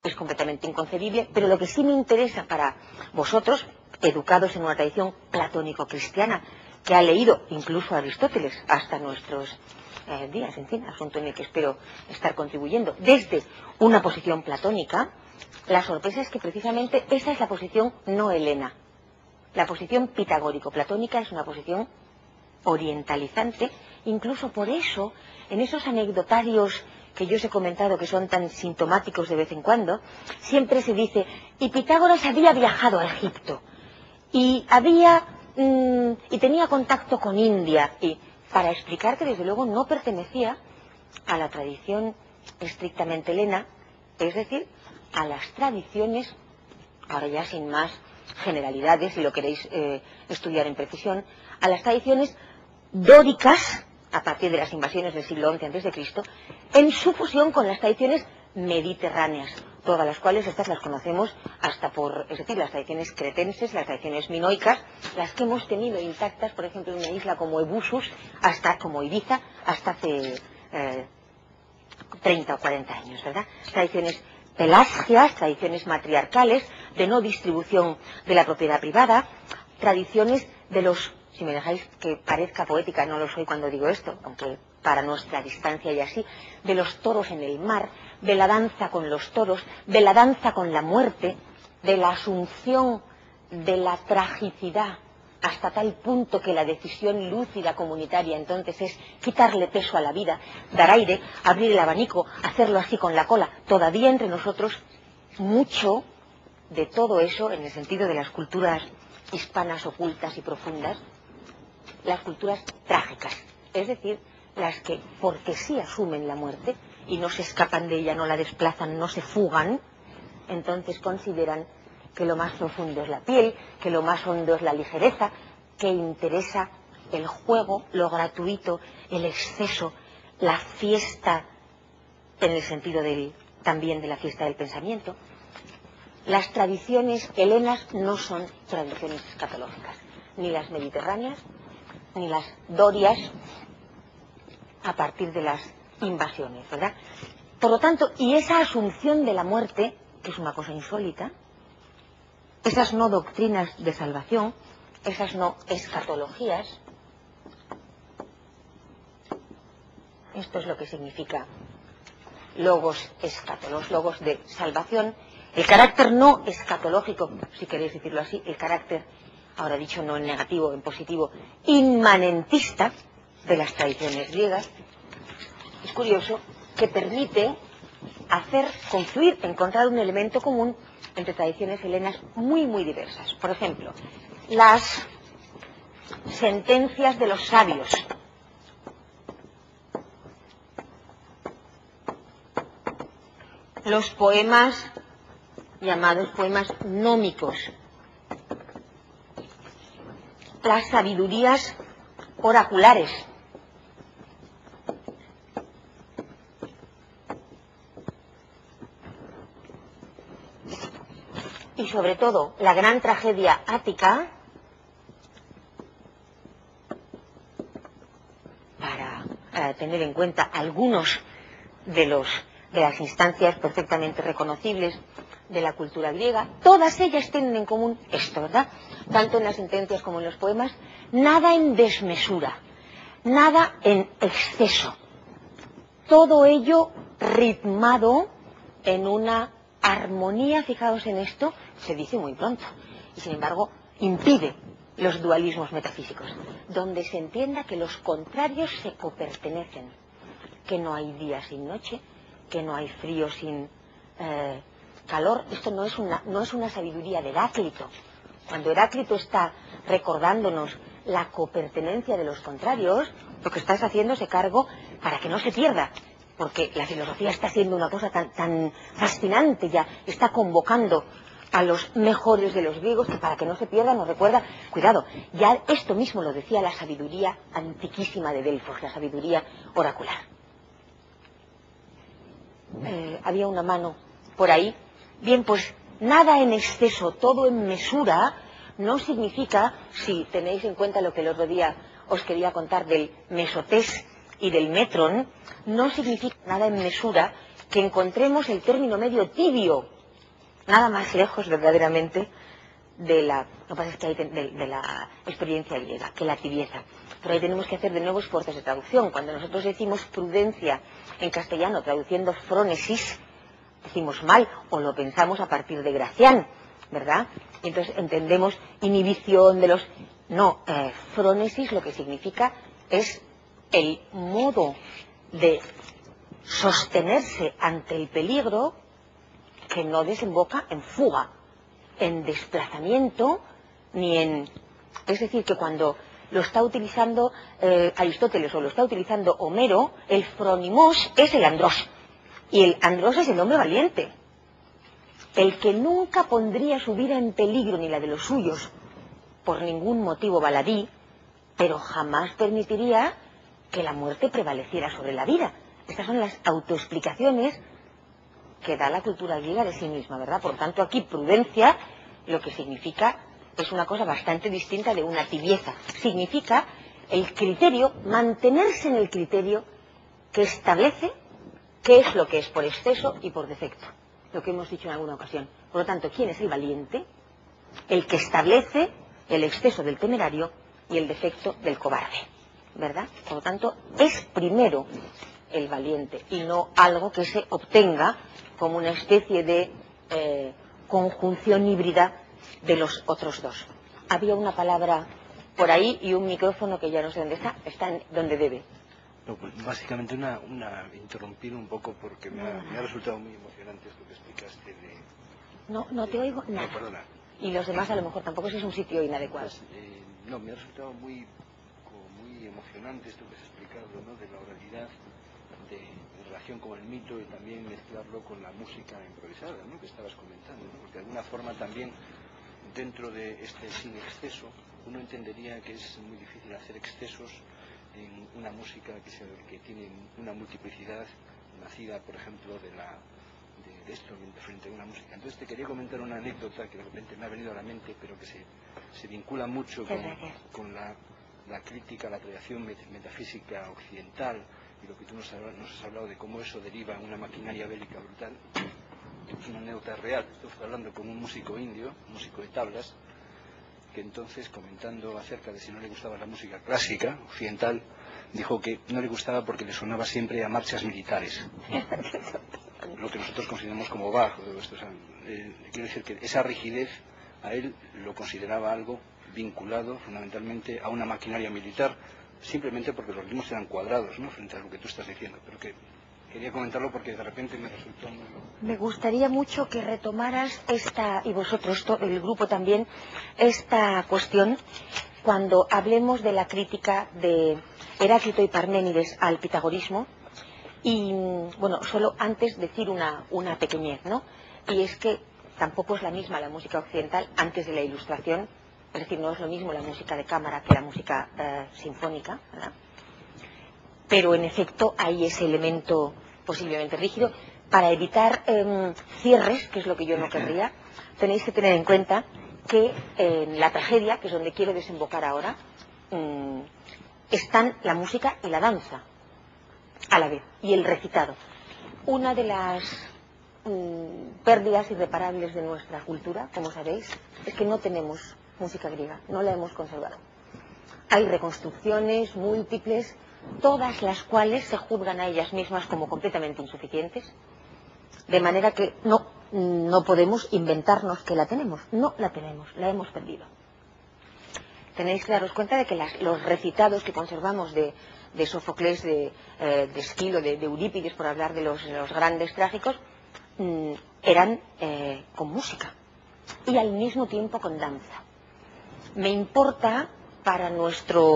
es completamente inconcebible, pero lo que sí me interesa para vosotros, educados en una tradición platónico-cristiana, que ha leído incluso a Aristóteles hasta nuestros días, en fin, asunto en el que espero estar contribuyendo, desde una posición platónica, la sorpresa es que precisamente esa es la posición no helena. La posición pitagórico-platónica es una posición orientalizante, incluso por eso, en esos anecdotarios que yo os he comentado que son tan sintomáticos de vez en cuando, siempre se dice, y Pitágoras había viajado a Egipto, y tenía contacto con India, y para explicar que desde luego no pertenecía a la tradición estrictamente helena, es decir, a las tradiciones, ahora ya sin más generalidades, si lo queréis estudiar en precisión, a las tradiciones dóricas, a partir de las invasiones del siglo XI a.C., en su fusión con las tradiciones mediterráneas, todas las cuales estas las conocemos hasta es decir, las tradiciones cretenses, las tradiciones minoicas, las que hemos tenido intactas, por ejemplo, en una isla como Ebusus, como Ibiza, hasta hace 30 o 40 años, ¿verdad? Tradiciones pelasgias, tradiciones matriarcales, de no distribución de la propiedad privada, tradiciones de los, si me dejáis que parezca poética, no lo soy cuando digo esto, aunque para nuestra distancia y así, de los toros en el mar, de la danza con los toros, de la danza con la muerte, de la asunción de la tragicidad, hasta tal punto que la decisión lúcida comunitaria entonces es quitarle peso a la vida, dar aire, abrir el abanico, hacerlo así con la cola. Todavía entre nosotros mucho de todo eso, en el sentido de las culturas hispanas ocultas y profundas, las culturas trágicas, es decir, las que porque sí asumen la muerte y no se escapan de ella, no la desplazan, no se fugan, entonces consideran que lo más profundo es la piel, que lo más hondo es la ligereza, que interesa el juego, lo gratuito, el exceso, la fiesta, en el sentido también de la fiesta del pensamiento. Las tradiciones helenas no son tradiciones escatológicas, ni las mediterráneas, ni las dorias, a partir de las invasiones, ¿verdad? Por lo tanto, y esa asunción de la muerte, que es una cosa insólita, esas no doctrinas de salvación, esas no escatologías, esto es lo que significa logos escatolos, logos de salvación, el carácter no escatológico, si queréis decirlo así, el carácter, ahora dicho no en negativo, en positivo, inmanentista de las tradiciones griegas, es curioso que permite hacer confluir, encontrar un elemento común entre tradiciones helenas muy, muy diversas. Por ejemplo, las sentencias de los sabios, los poemas llamados poemas nómicos, las sabidurías oraculares, y sobre todo la gran tragedia ática, para tener en cuenta algunos de las instancias perfectamente reconocibles de la cultura griega, todas ellas tienen en común esto, ¿verdad? Tanto en las sentencias como en los poemas, nada en desmesura, nada en exceso, todo ello ritmado en una armonía, fijaos en esto, se dice muy pronto, y sin embargo impide los dualismos metafísicos, donde se entienda que los contrarios se copertenecen, que no hay día sin noche, que no hay frío sin calor. Esto no es una sabiduría de Heráclito. Cuando Heráclito está recordándonos la copertenencia de los contrarios, lo que está es haciéndose cargo para que no se pierda, porque la filosofía está haciendo una cosa tan fascinante, ya está convocando a los mejores de los griegos, que para que no se pierda nos recuerda, cuidado, ya esto mismo lo decía la sabiduría antiquísima de Delfos, la sabiduría oracular. Había una mano por ahí. Bien, pues nada en exceso, todo en mesura, no significa, si tenéis en cuenta lo que el otro día os quería contar del mesotés y del metron, no significa nada en mesura que encontremos el término medio tibio nada más lejos verdaderamente de la, lo que pasa es que hay de la experiencia griega, que la tibieza. Pero ahí tenemos que hacer de nuevo esfuerzos de traducción. Cuando nosotros decimos prudencia en castellano, traduciendo frónesis, decimos mal, o lo pensamos a partir de Gracián, ¿verdad? Y entonces entendemos inhibición de los... No, frónesis lo que significa es el modo de sostenerse ante el peligro que no desemboca en fuga, en desplazamiento, ni en... Es decir, que cuando lo está utilizando Aristóteles o lo está utilizando Homero, el fronimos es el andros. Y el andros es el hombre valiente. El que nunca pondría su vida en peligro ni la de los suyos por ningún motivo baladí, pero jamás permitiría que la muerte prevaleciera sobre la vida. Estas son las autoexplicaciones que da la cultura griega de sí misma, ¿verdad? Por tanto, aquí prudencia lo que significa es una cosa bastante distinta de una tibieza. Significa el criterio, mantenerse en el criterio que establece qué es lo que es por exceso y por defecto. Lo que hemos dicho en alguna ocasión. Por lo tanto, ¿quién es el valiente? El que establece el exceso del temerario y el defecto del cobarde, ¿verdad? Por lo tanto, es primero el valiente y no algo que se obtenga como una especie de conjunción híbrida de los otros dos. Había una palabra por ahí y un micrófono que ya no sé dónde está, está donde debe. No, pues básicamente interrumpir un poco porque me ha resultado muy emocionante esto que explicaste de... No te oigo nada. No, perdona. Y los demás a lo mejor tampoco, ese es un sitio inadecuado. Pues, no, me ha resultado muy emocionante esto que has explicado, ¿no? De la oralidad, en relación con el mito y también mezclarlo con la música improvisada, ¿no? Que estabas comentando, ¿no? Porque de alguna forma también dentro de este sin exceso uno entendería que es muy difícil hacer excesos en una música que tiene una multiplicidad nacida, por ejemplo, de esto frente a una música. Entonces te quería comentar una anécdota que de repente me ha venido a la mente, pero que se vincula mucho con la crítica a la tradición metafísica occidental y lo que tú nos has hablado de cómo eso deriva en una maquinaria bélica brutal. Es una anécdota real. Estoy hablando con un músico indio, un músico de tablas, que entonces, comentando acerca de si no le gustaba la música clásica occidental, dijo que no le gustaba porque le sonaba siempre a marchas militares, lo que nosotros consideramos como Bach. Quiero decir que esa rigidez a él lo consideraba algo vinculado fundamentalmente a una maquinaria militar, simplemente porque los ritmos eran cuadrados, ¿no?, frente a lo que tú estás diciendo, pero que quería comentarlo porque de repente me resultó muy... Me gustaría mucho que retomaras y vosotros, el grupo también, esta cuestión cuando hablemos de la crítica de Heráclito y Parménides al pitagorismo. Y, bueno, solo antes decir una pequeñez, ¿no? Y es que tampoco es la misma la música occidental antes de la Ilustración, es decir, no es lo mismo la música de cámara que la música sinfónica, ¿verdad? Pero en efecto hay ese elemento posiblemente rígido. Para evitar cierres, que es lo que yo no querría, tenéis que tener en cuenta que en la tragedia, que es donde quiero desembocar ahora, están la música y la danza a la vez, y el recitado. Una de las pérdidas irreparables de nuestra cultura, como sabéis, es que no tenemos música griega, no la hemos conservado. Hay reconstrucciones múltiples, todas las cuales se juzgan a ellas mismas como completamente insuficientes, de manera que no podemos inventarnos que la tenemos, no la tenemos, la hemos perdido. Tenéis que daros cuenta de que los recitados que conservamos de Sófocles, de Esquilo, de Eurípides, por hablar de los grandes trágicos, eran con música y al mismo tiempo con danza. Me importa para nuestro